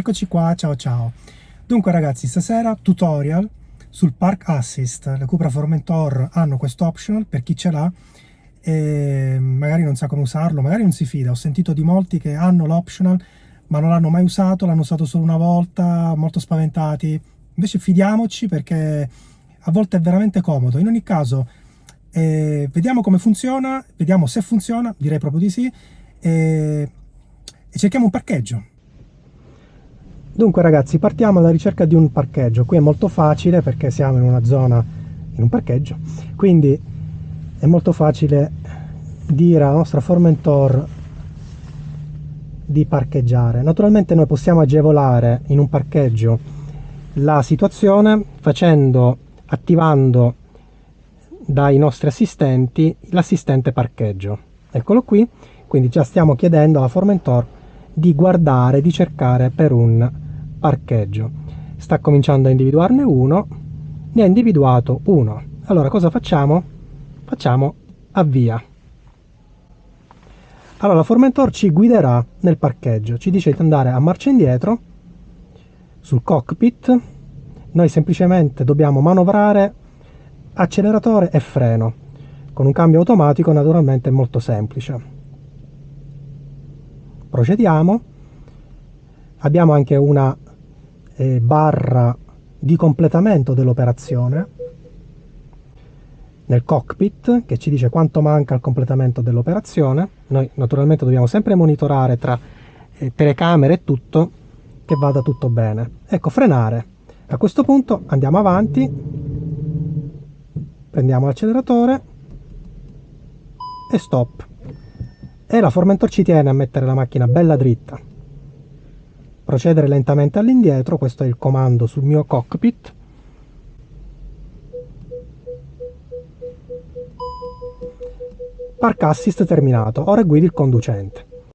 eccoci qua, ciao ciao. Dunque ragazzi, stasera tutorial sul Park Assist. Le Cupra Formentor hanno questo optional per chi ce l'ha e magari non sa come usarlo, magari non si fida. Ho sentito di molti che hanno l'optional ma non l'hanno mai usato, l'hanno usato solo una volta, molto spaventati. Invece fidiamoci perché a volte è veramente comodo. In ogni caso, vediamo come funziona, vediamo se funziona, direi proprio di sì, e cerchiamo un parcheggio. Dunque ragazzi, partiamo alla ricerca di un parcheggio. Qui è molto facile perché siamo in una zona, in un parcheggio, quindi è molto facile dire alla nostra Formentor di parcheggiare. Naturalmente noi possiamo agevolare in un parcheggio la situazione attivando dai nostri assistenti l'assistente parcheggio. Eccolo qui, quindi già stiamo chiedendo alla Formentor di guardare, di cercare per un parcheggio. Sta cominciando a individuarne uno, ne ha individuato uno. Allora cosa facciamo? Facciamo avvia. Allora la Formentor ci guiderà nel parcheggio, ci dice di andare a marcia indietro sul cockpit. Noi semplicemente dobbiamo manovrare acceleratore e freno con un cambio automatico, naturalmente è molto semplice. Procediamo. Abbiamo anche una barra di completamento dell'operazione nel cockpit che ci dice quanto manca al completamento dell'operazione. Noi naturalmente dobbiamo sempre monitorare tra telecamere e tutto che vada tutto bene. Ecco, frenare. A questo punto andiamo avanti, prendiamo l'acceleratore e stop. E la Formentor ci tiene a mettere la macchina bella dritta. Procedere lentamente all'indietro, questo è il comando sul mio cockpit. Park Assist terminato, ora guidi il conducente.